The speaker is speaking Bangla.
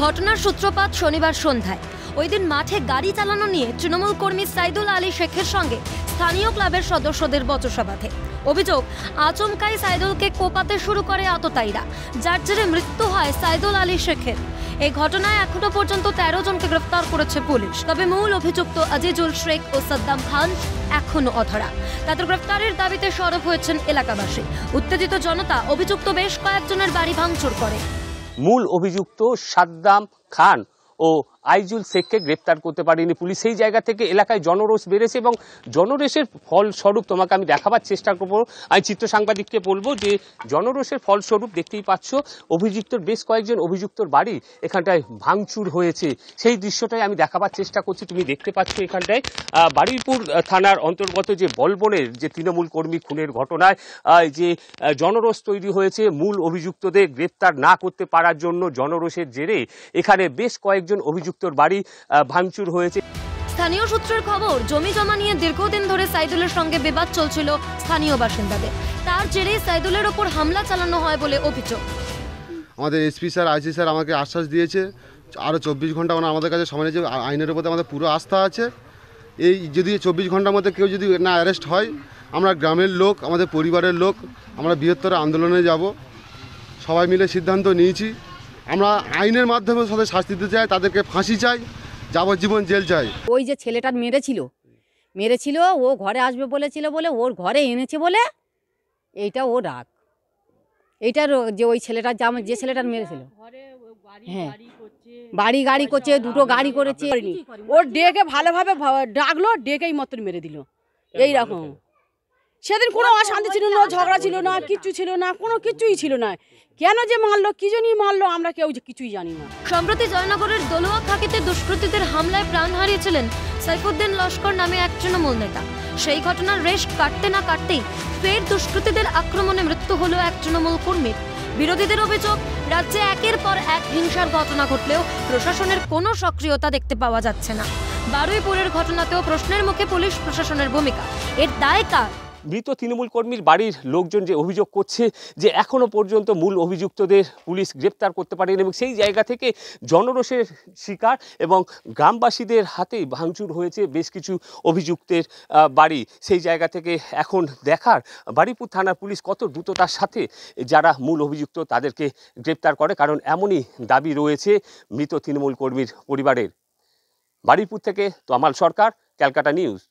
ঘটনার সূত্রপাত শনিবার সন্ধ্যায়। ওই দিন মাঠে গাড়ি চালানো নিয়ে তৃণমূল কর্মী সাইদুল আলী শেখের সঙ্গে স্থানীয় ক্লাবের সদস্যদের বচসা বাধে। অভিযোগ, আচমকাই সাইদুলকে কোপাতে শুরু করে আততায়ীরা, যার জেরে মৃত্যু হয় সাইদুল আলী শেখের। এই ঘটনায় এখনো পর্যন্ত 13 জনকে গ্রেফতার করেছে পুলিশ। তবে মূল অভিযুক্ত আজিজুল শেখ ও সাদ্দাম খান এখনো অধরা। তাদের গ্রেফতারের দাবিতে সরব হয়েছেন এলাকাবাসী। উত্তেজিত জনতা অভিযুক্ত বেশ কয়েকজনের বাড়ি ভাঙচুর করে। মূল অভিযুক্ত সাদ্দাম খান ও আইজুল শেখকে গ্রেপ্তার করতে পারেনি পুলিশ। সেই জায়গা থেকে এলাকায় জনরোষ বেড়েছে এবং জনরোষের ফলস্বরূপ তোমাকে আমি দেখাবার চেষ্টা করবো। আমি চিত্র সাংবাদিককে বলবো যে জনরোষের ফলস্বরূপ দেখতেই পাচ্ছ অভিযুক্তর বেশ কয়েকজন অভিযুক্তর বাড়ি এখানটায় ভাঙচুর হয়েছে। সেই দৃশ্যটাই আমি দেখাবার চেষ্টা করছি। তুমি দেখতে পাচ্ছ এখানটায় বারুইপুর থানার অন্তর্গত যে বলবনের যে তৃণমূল কর্মী খুনের ঘটনায় যে জনরোষ তৈরি হয়েছে, মূল অভিযুক্তদের গ্রেপ্তার না করতে পারার জন্য জনরোষের জেরে এখানে বেশ কয়েকজন অভিযুক্তর বাড়ি ভাঙচুর হয়েছে। স্থানীয় সূত্রের খবর, জমি জমা নিয়ে দীর্ঘদিন ধরে সাইদুলের সঙ্গে বিবাদ চলছিল স্থানীয় বাসিন্দাদের। তার জেরে সাইদুলের ওপর হামলা চালানো হয় বলে অভিযোগ। আমাদের এসপি স্যার, আইসি স্যার আমাকে আশ্বাস দিয়েছে আরও 24 ঘন্টা আমাদের কাছে সময় নিয়েছে। আইনের উপর আমাদের পুরো আস্থা আছে। এই যদি 24 ঘন্টার মধ্যে কেউ যদি না অ্যারেস্ট হয়, আমরা গ্রামের লোক, আমাদের পরিবারের লোক, আমরা বৃহত্তর আন্দোলনে যাব। সবাই মিলে সিদ্ধান্ত নিয়েছি, আমরা আইনের মাধ্যমে সাথে শাস্তি দিতে চাই, তাদেরকে ফাঁসি চাই, যাবজ্জীবন জেল চাই। ওই যে ছেলেটা মেরেছিল ও ঘরে আসবে বলেছিল বলে ওর ঘরে এনেছে বলে এইটা ও রাগ। এইটার যে ওই ছেলেটার যে ছেলেটার মেরেছিল, হ্যাঁ গাড়ি করছে, দুটো গাড়ি করেছে। ওর ডেকে ভালোভাবে ডাকলো, ডেকেই মতন মেরে দিল। এইরকম সেদিন কোনো অশান্তি ছিল না, ঝগড়া ছিল না, কিচ্ছু ছিল না, কোনো কিছুই ছিল না। কেন যে মারলো, কি জন্যই মারলো, আমরা কেউ কিছুই জানি না। সম্প্রতি জয়নগরের দলুয়া খাকিতে দুষ্কৃতীদের হামলায় প্রাণ হারিয়েছিলেন সাইফুদ্দিন লস্কর নামে এক তৃণমূল নেতা। সেই ঘটনার রেশ কাটতে না কাটতেই ফের দুষ্কৃতীদের আক্রমণে মৃত্যু হলো এক তৃণমূল কর্মীর। বিরোধীদের অভিযোগ, রাজ্যে একের পর এক হিংসার ঘটনা ঘটলেও প্রশাসনের কোনো সক্রিয়তা দেখতে পাওয়া যাচ্ছে না। বারুইপুরের ঘটনাতেও প্রশ্নের মুখে পুলিশ প্রশাসনের ভূমিকা। এর দায় কার? মৃত তৃণমূল কর্মীর বাড়ির লোকজন যে অভিযোগ করছে যে এখনো পর্যন্ত মূল অভিযুক্তদের পুলিশ গ্রেপ্তার করতে পারেনি এবং সেই জায়গা থেকে জনরোষের শিকার এবং গ্রামবাসীদের হাতেই ভাঙচুর হয়েছে বেশ কিছু অভিযুক্তের বাড়ি। সেই জায়গা থেকে এখন দেখার বারুইপুর থানার পুলিশ কত দ্রুততার সাথে যারা মূল অভিযুক্ত তাদেরকে গ্রেপ্তার করে, কারণ এমনই দাবি রয়েছে মৃত তৃণমূল কর্মীর পরিবারের। বারুইপুর থেকে তমাল সরকার, ক্যালকাটা নিউজ।